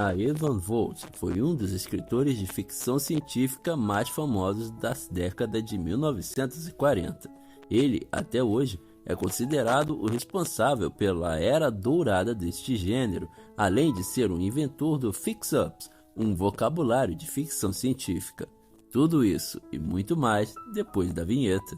A Evan Vogt foi um dos escritores de ficção científica mais famosos da década de 1940. Ele, até hoje, é considerado o responsável pela era dourada deste gênero, além de ser um inventor do fix-ups, um vocabulário de ficção científica. Tudo isso e muito mais depois da vinheta.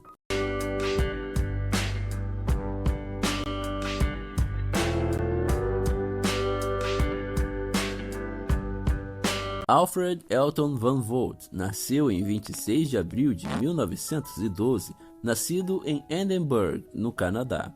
Alfred Elton Van Vogt nasceu em 26 de abril de 1912, nascido em Edinburgh, no Canadá.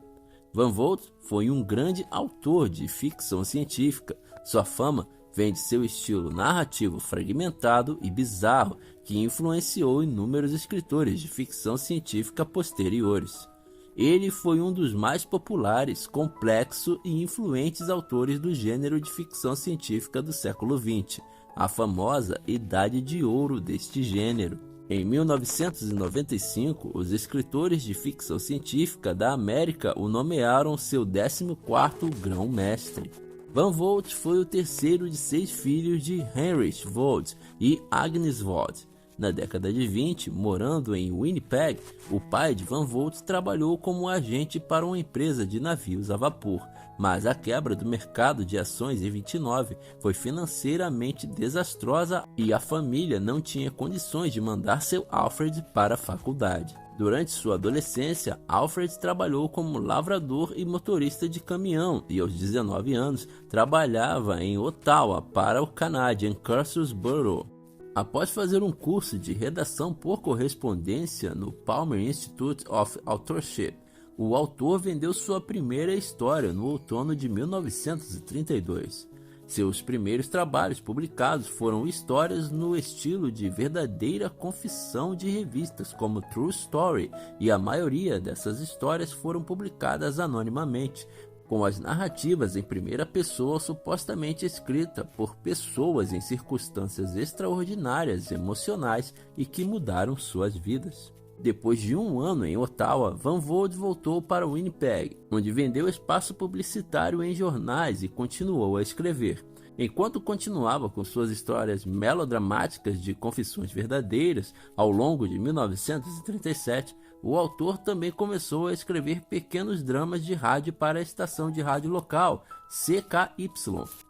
Van Vogt foi um grande autor de ficção científica. Sua fama vem de seu estilo narrativo fragmentado e bizarro, que influenciou inúmeros escritores de ficção científica posteriores. Ele foi um dos mais populares, complexos e influentes autores do gênero de ficção científica do século XX, a famosa Idade de Ouro deste gênero. Em 1995, os escritores de ficção científica da América o nomearam seu 14º grão-mestre. Van Vogt foi o terceiro de 6 filhos de Heinrich Vogt e Agnes Vogt. Na década de 20, morando em Winnipeg, o pai de Van Vogt trabalhou como agente para uma empresa de navios a vapor, mas a quebra do mercado de ações em 29 foi financeiramente desastrosa e a família não tinha condições de mandar seu Alfred para a faculdade. Durante sua adolescência, Alfred trabalhou como lavrador e motorista de caminhão e aos 19 anos trabalhava em Ottawa para o Canadian Cursus Bureau. Após fazer um curso de redação por correspondência no Palmer Institute of Authorship, o autor vendeu sua primeira história no outono de 1932. Seus primeiros trabalhos publicados foram histórias no estilo de verdadeira confissão de revistas como True Story, e a maioria dessas histórias foram publicadas anonimamente, com as narrativas em primeira pessoa supostamente escrita por pessoas em circunstâncias extraordinárias, emocionais e que mudaram suas vidas. Depois de um ano em Ottawa, Van Vogt voltou para Winnipeg, onde vendeu espaço publicitário em jornais e continuou a escrever. Enquanto continuava com suas histórias melodramáticas de confissões verdadeiras, ao longo de 1937, o autor também começou a escrever pequenos dramas de rádio para a estação de rádio local, CKY,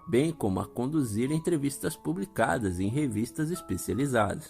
bem como a conduzir entrevistas publicadas em revistas especializadas.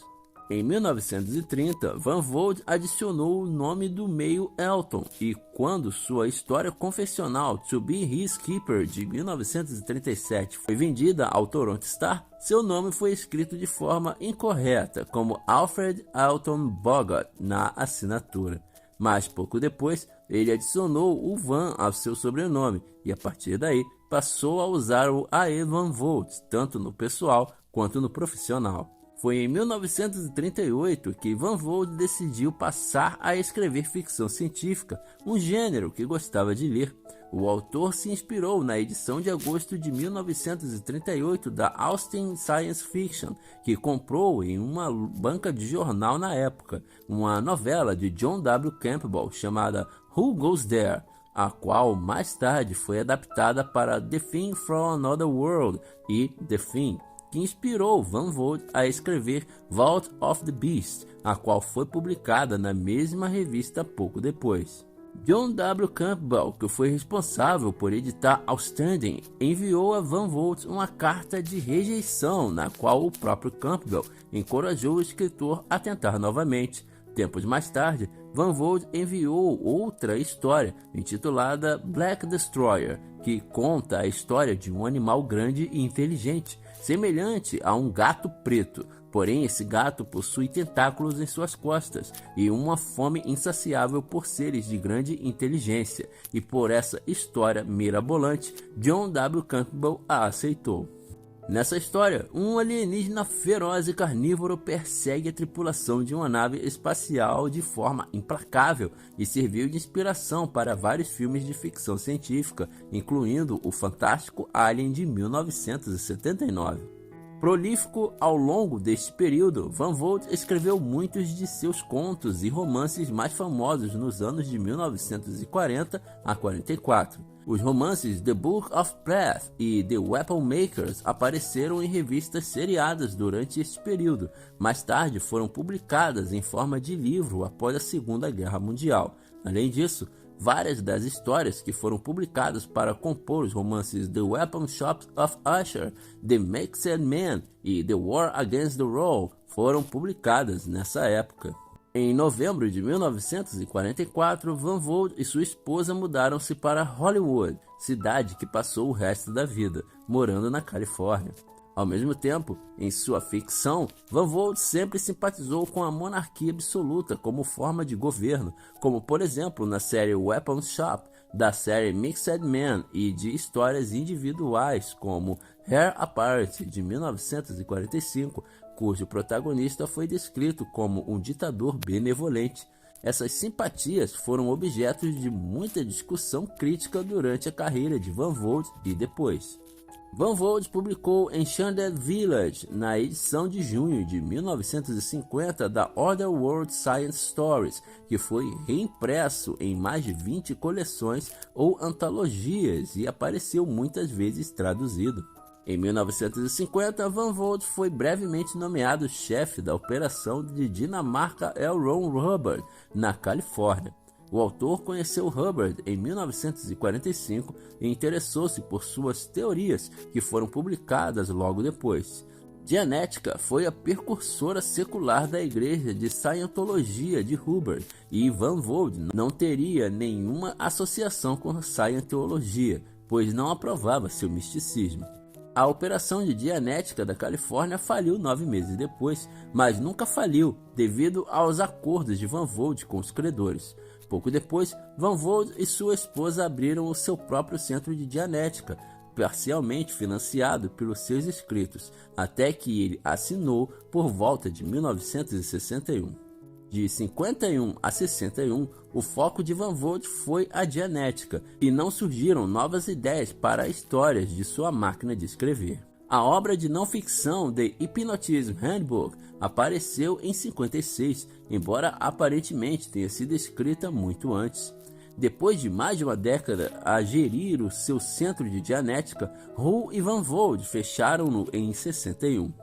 Em 1930, Van Vogt adicionou o nome do meio Elton, e quando sua história confessional To Be His Keeper de 1937 foi vendida ao Toronto Star, seu nome foi escrito de forma incorreta como Alfred Elton Bogart na assinatura. Mas pouco depois, ele adicionou o Van ao seu sobrenome e a partir daí passou a usar o A.E. Van Vogt, tanto no pessoal quanto no profissional. Foi em 1938 que Van Vogt decidiu passar a escrever ficção científica, um gênero que gostava de ler. O autor se inspirou na edição de agosto de 1938 da Austin Science Fiction, que comprou em uma banca de jornal na época, uma novela de John W. Campbell chamada Who Goes There?, a qual mais tarde foi adaptada para The Thing from Another World e The Thing, que inspirou Van Vogt a escrever Vault of the Beast, a qual foi publicada na mesma revista pouco depois. John W. Campbell, que foi responsável por editar Outstanding, enviou a Van Vogt uma carta de rejeição, na qual o próprio Campbell encorajou o escritor a tentar novamente. Tempos mais tarde, Van Vogt enviou outra história, intitulada Black Destroyer, que conta a história de um animal grande e inteligente, semelhante a um gato preto, porém esse gato possui tentáculos em suas costas e uma fome insaciável por seres de grande inteligência, e por essa história mirabolante, John W. Campbell a aceitou. Nessa história, um alienígena feroz e carnívoro persegue a tripulação de uma nave espacial de forma implacável e serviu de inspiração para vários filmes de ficção científica, incluindo o fantástico Alien de 1979. Prolífico ao longo deste período, Van Vogt escreveu muitos de seus contos e romances mais famosos nos anos de 1940 a 44. Os romances The Book of Breath e The Weapon Makers apareceram em revistas seriadas durante este período. Mais tarde foram publicadas em forma de livro após a Segunda Guerra Mundial. Além disso, várias das histórias que foram publicadas para compor os romances The Weapon Shop of Usher, The Mixed Man e The War Against the World foram publicadas nessa época. Em novembro de 1944, Van Vogt e sua esposa mudaram-se para Hollywood, cidade que passou o resto da vida, morando na Califórnia. Ao mesmo tempo, em sua ficção, Van Vogt sempre simpatizou com a monarquia absoluta como forma de governo, como por exemplo na série Weapon Shop, da série Mixed Man e de histórias individuais como Heir Apparent, de 1945, cujo protagonista foi descrito como um ditador benevolente. Essas simpatias foram objeto de muita discussão crítica durante a carreira de Van Vogt e depois. Van Vogt publicou Enchanted Village na edição de junho de 1950 da Other World Science Stories, que foi reimpresso em mais de 20 coleções ou antologias e apareceu muitas vezes traduzido. Em 1950, Van Vogt foi brevemente nomeado chefe da operação de Dinamarca L. Ron Hubbard, na Califórnia. O autor conheceu Hubbard em 1945 e interessou-se por suas teorias, que foram publicadas logo depois. Dianética foi a precursora secular da igreja de Scientologia de Hubbard, e Van Vogt não teria nenhuma associação com Scientologia, pois não aprovava seu misticismo. A operação de Dianética da Califórnia faliu 9 meses depois, mas nunca faliu devido aos acordos de Van Vogt com os credores. Pouco depois, Van Vogt e sua esposa abriram o seu próprio centro de Dianética, parcialmente financiado pelos seus inscritos, até que ele assinou por volta de 1961. De 51 a 61, o foco de Van Vogt foi a Dianética, e não surgiram novas ideias para histórias de sua máquina de escrever. A obra de não-ficção The Hypnotism Handbook apareceu em 56, embora aparentemente tenha sido escrita muito antes. Depois de mais de uma década a gerir o seu centro de Dianética, Hull e Van Vogt fecharam-no em 61.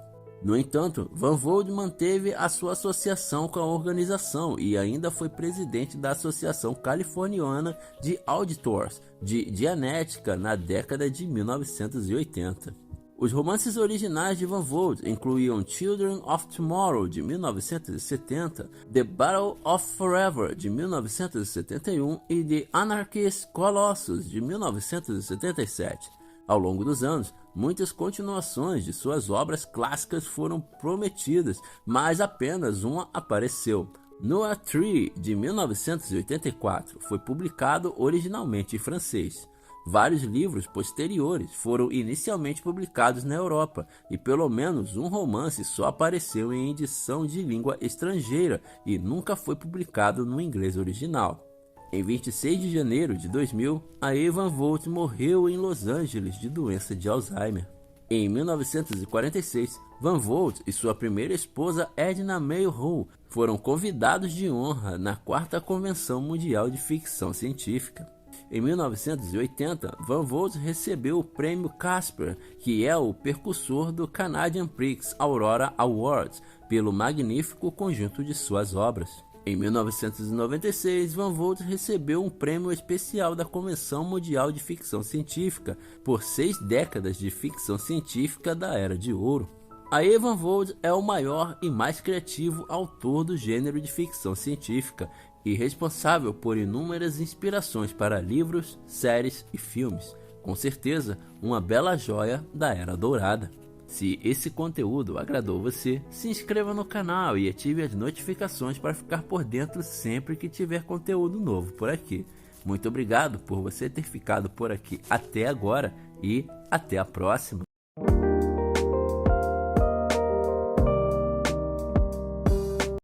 No entanto, Van Vogt manteve a sua associação com a organização e ainda foi presidente da Associação Californiana de Auditors de Dianética na década de 1980. Os romances originais de Van Vogt incluíam Children of Tomorrow, de 1970, The Battle of Forever, de 1971 e The Anarchist Colossus, de 1977. Ao longo dos anos, muitas continuações de suas obras clássicas foram prometidas, mas apenas uma apareceu. Noah Tree, de 1984, foi publicado originalmente em francês. Vários livros posteriores foram inicialmente publicados na Europa, e pelo menos um romance só apareceu em edição de língua estrangeira e nunca foi publicado no inglês original. Em 26 de janeiro de 2000, a Van Vogt morreu em Los Angeles de doença de Alzheimer. Em 1946, Van Vogt e sua primeira esposa Edna May Hull foram convidados de honra na 4ª Convenção Mundial de Ficção Científica. Em 1980, Van Vogt recebeu o prêmio Casper, que é o precursor do Canadian Prix Aurora Awards, pelo magnífico conjunto de suas obras. Em 1996, Van Vogt recebeu um prêmio especial da Convenção Mundial de Ficção Científica por 6 décadas de ficção científica da Era de Ouro. A Van Vogt é o maior e mais criativo autor do gênero de ficção científica e responsável por inúmeras inspirações para livros, séries e filmes. Com certeza, uma bela joia da Era Dourada. Se esse conteúdo agradou você, se inscreva no canal e ative as notificações para ficar por dentro sempre que tiver conteúdo novo por aqui. Muito obrigado por você ter ficado por aqui até agora e até a próxima!